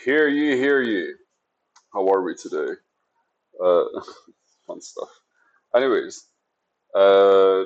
Hear ye, hear ye. How are we today? Uh, fun stuff. Anyways, uh,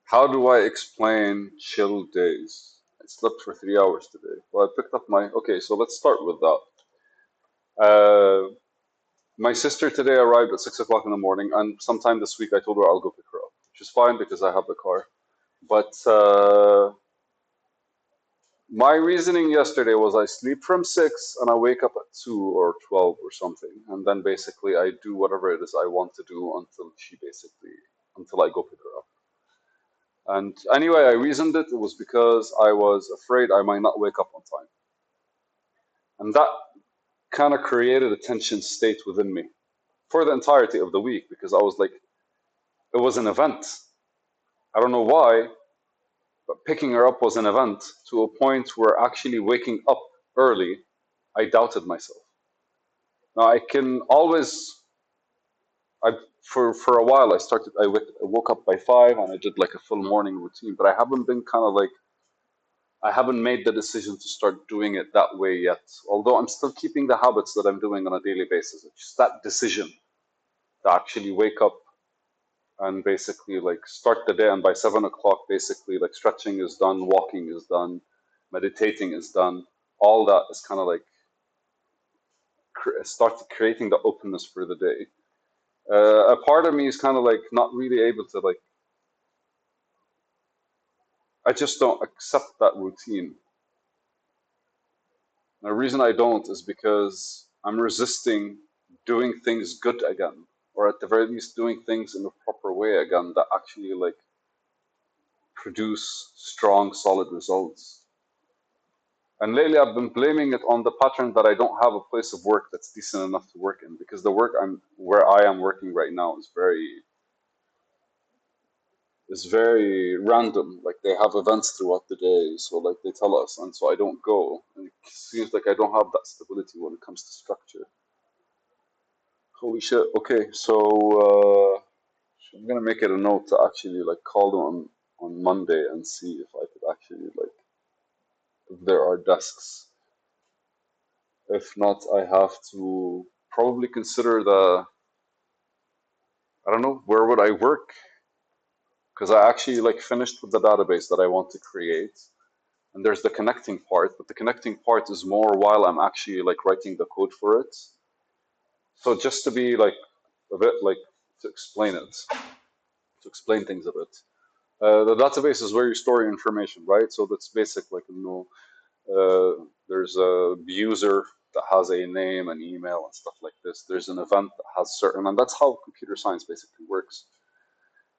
how do I explain chill days? I slept for 3 hours today. Well, I picked up my. Okay, so let's start with that. My sister today arrived at 6 o'clock in the morning, and sometime this week I told her I'll go pick her up, which is fine because I have the car. But my reasoning yesterday was I sleep from 6 and I wake up at 2 or 12 or something. And then basically I do whatever it is I want to do until I go pick her up. And anyway, I reasoned it. It was because I was afraid I might not wake up on time. And that kind of created a tension state within me for the entirety of the week because I was like, it was an event. I don't know why, but picking her up was an event to a point where actually waking up early, I doubted myself. Now I can always I for a while I woke up by 5 and I did like a full morning routine, but I haven't made the decision to start doing it that way yet. Although I'm still keeping the habits that I'm doing on a daily basis. It's just that decision to actually wake up and basically like start the day, and by 7 o'clock basically like stretching is done, walking is done, meditating is done. All that is kind of like start creating the openness for the day. A part of me is kind of like not really able to like. I just don't accept that routine. The reason I don't is because I'm resisting doing things good again, or at the very least doing things in the proper way again that actually like produce strong, solid results. And lately I've been blaming it on the pattern that I don't have a place of work that's decent enough to work in, because the work I'm where I am working right now is very random. Like they have events throughout the day, so like they tell us, and so I don't go. And it seems like I don't have that stability when it comes to structure. Holy shit. Okay, so I'm gonna make it a note to actually like call them on Monday and see if I could actually like if there are desks. If not, I have to probably consider I don't know, where would I work? Because I actually like finished with the database that I want to create. And there's the connecting part, but the connecting part is more while I'm actually like writing the code for it. So just to be like a bit like to explain it, to explain things a bit. The database is where you store your information, right? So that's basic, like there's a user that has a name and email and stuff like this. There's an event that has certain, and that's how computer science basically works.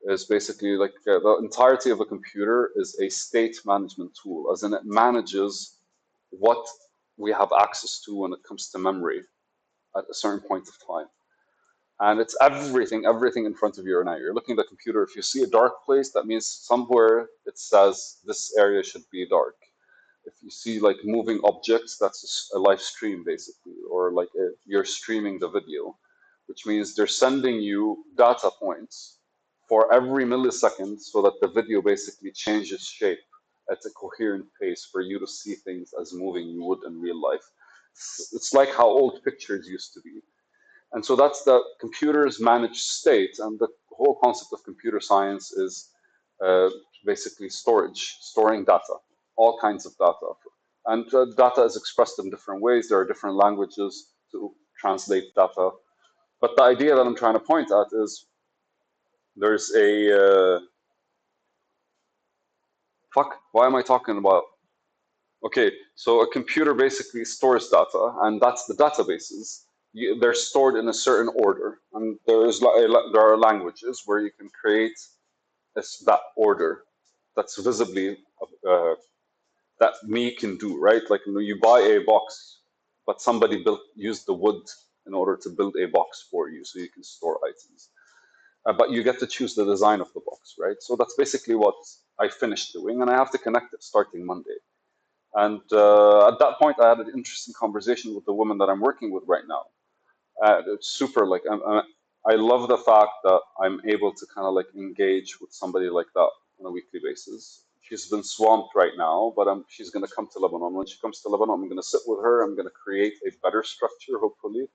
Is basically like the entirety of a computer is a state management tool, as in it manages what we have access to when it comes to memory at a certain point of time. And it's everything in front of you right now. You're looking at the computer. If you see a dark place, that means somewhere it says this area should be dark. If you see like moving objects, that's a live stream basically, or like you're streaming the video, which means they're sending you data points for every millisecond so that the video basically changes shape at a coherent pace for you to see things as moving you would in real life. It's like how old pictures used to be. And so that's the computer's managed state. And the whole concept of computer science is uh, basically storing data, all kinds of data. And data is expressed in different ways. There are different languages to translate data. But the idea that I'm trying to point at is there's fuck, why am I talking about? Okay, so a computer basically stores data, and that's the databases. They're stored in a certain order, and there are languages where you can create that order that's visibly uh, that me can do, right? Like you buy a box, but somebody used the wood in order to build a box for you, so you can store items. But you get to choose the design of the box, right? So that's basically what I finished doing, and I have to connect it starting Monday. And at that point, I had an interesting conversation with the woman that I'm working with right now. It's super like I love the fact that I'm able to kind of like engage with somebody like that on a weekly basis. she's been swamped right now, but she's going to come to Lebanon. When she comes to Lebanon, I'm going to sit with her. I'm going to create a better structure, hopefully.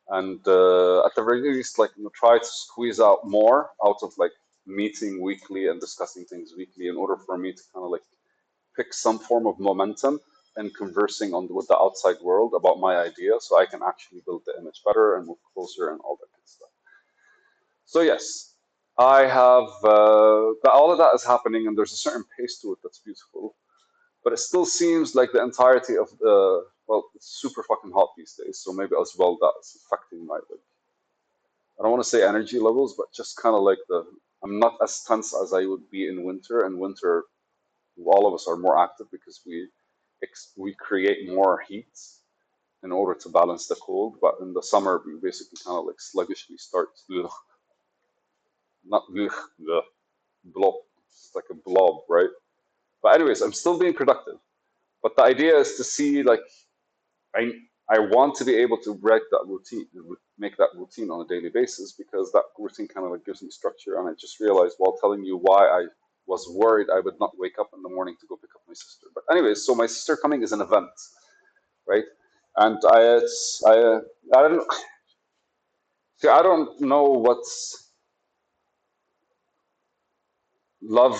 And at the very least, like, try to squeeze out more out of like meeting weekly and discussing things weekly in order for me to kind of like pick some form of momentum and conversing on with the outside world about my idea so I can actually build the image better and move closer and all that good stuff. So yes, I have all of that is happening, and there's a certain pace to it that's beautiful. But it still seems like the entirety of the well, it's super fucking hot these days, so maybe as well that's affecting my like I don't want to say energy levels, but just kind of like I'm not as tense as I would be in winter. And winter, all of us are more active because we create more heat in order to balance the cold. But in the summer, we basically kind of like sluggishly start not blob. It's like a blob, right? But anyways, I'm still being productive. But the idea is to see like I I want to be able to break that routine, make that routine on a daily basis because that routine kind of like gives me structure. And I just realized while telling you why I was worried I would not wake up in the morning to go pick up my sister. But anyways, so my sister coming is an event, right? And I don't see I don't know what's love.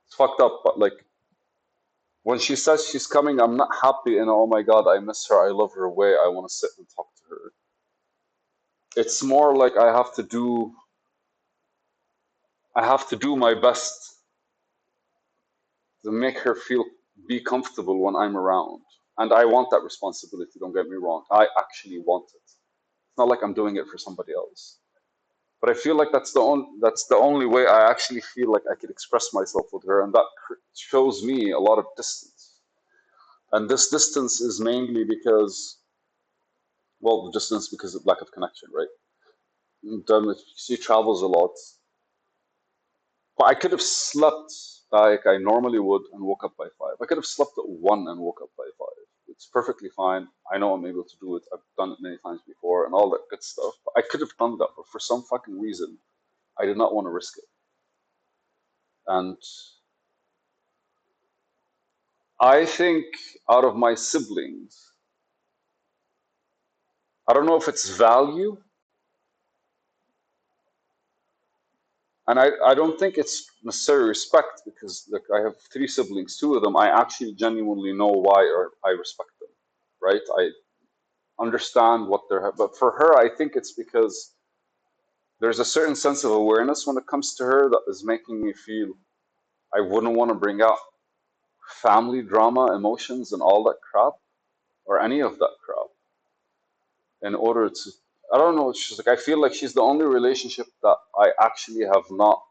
It's fucked up, but like when she says she's coming, I'm not happy and oh my god, I miss her, I love her way, I want to sit and talk to her. It's more like I have to do my best to make her be comfortable when I'm around. And I want that responsibility, don't get me wrong. I actually want it. It's not like I'm doing it for somebody else. But I feel like that's the only way I actually feel like I could express myself with her, and that shows me a lot of distance. And this distance is mainly because, well, the distance because of lack of connection, right? And, she travels a lot, but I could have slept like I normally would and woke up by 5. I could have slept at 1 and woke up by 5. It's perfectly fine. I know I'm able to do it. I've done it many times before and all that good stuff. But I could have done that, but for some fucking reason, I did not want to risk it. And I think out of my siblings, I don't know if it's value, and I don't think it's necessarily respect because like I have 3 siblings, 2 of them I actually genuinely know why or I respect them, right? I understand what they're, but for her, I think it's because there's a certain sense of awareness when it comes to her that is making me feel I wouldn't want to bring out family drama, emotions, and all that crap, or any of that crap, in order to. I don't know. She's like I feel like she's the only relationship that I actually have not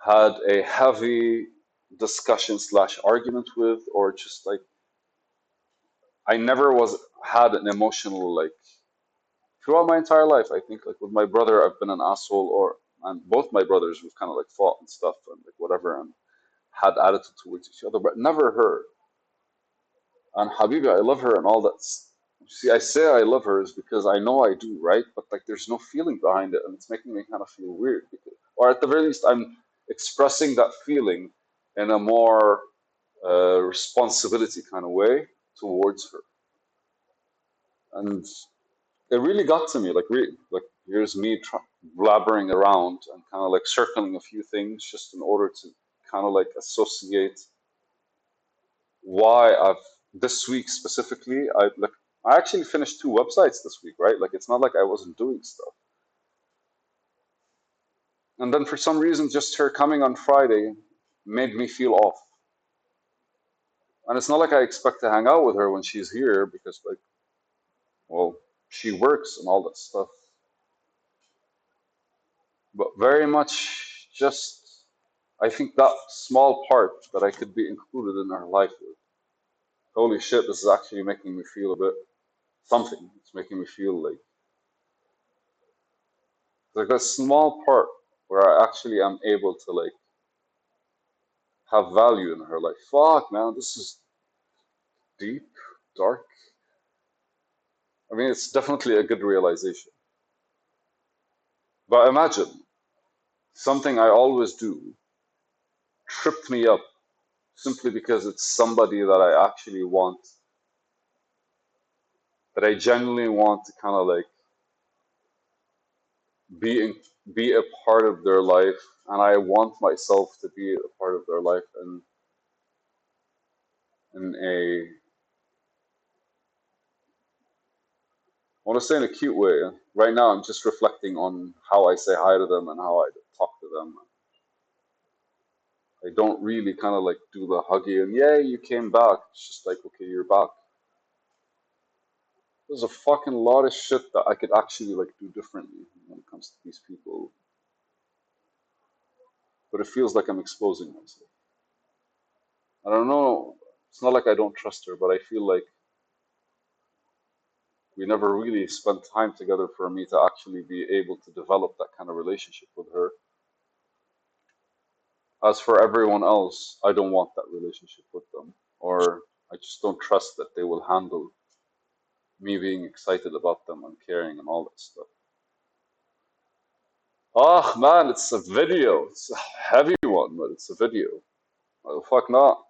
had a heavy discussion slash argument with, or just like I never was had an emotional like throughout my entire life. I think like with my brother, I've been an asshole, or and both my brothers we've kind of like fought and stuff and like whatever and had attitude towards each other, but never her. And Habibi, I love her and all that. See, I say I love her is because I know I do, right? But like, there's no feeling behind it, and it's making me kind of feel weird. Because, or at the very least, I'm expressing that feeling in a more responsibility kind of way towards her, and it really got to me. Like, really, like here's me blabbering around and kind of like circling a few things just in order to kind of like associate why I've this week specifically. I actually finished 2 websites this week, right? Like it's not like I wasn't doing stuff. And then for some reason, just her coming on Friday made me feel off. And it's not like I expect to hang out with her when she's here because like, well, she works and all that stuff. But very much just I think that small part that I could be included in her life with. Holy shit, this is actually making me feel a bit something. It's making me feel like a small part where I actually am able to like have value in her life. Fuck, man, this is deep, dark. I mean, it's definitely a good realization. But imagine, something I always do tripped me up simply because it's somebody that I actually want, that I genuinely want to kind of like be in, be a part of their life, and I want myself to be a part of their life in a, I want to say in a cute way. Right now, I'm just reflecting on how I say hi to them and how I talk to them. I don't really kind of like do the huggy and yeah, you came back. It's just like, okay, you're back. There's a fucking lot of shit that I could actually like do differently when it comes to these people, but it feels like I'm exposing myself. I don't know. It's not like I don't trust her, but I feel like we never really spent time together for me to actually be able to develop that kind of relationship with her. As for everyone else, I don't want that relationship with them, or I just don't trust that they will handle me being excited about them and caring and all that stuff. Oh man, it's a video. It's a heavy one, but it's a video. Why the fuck not?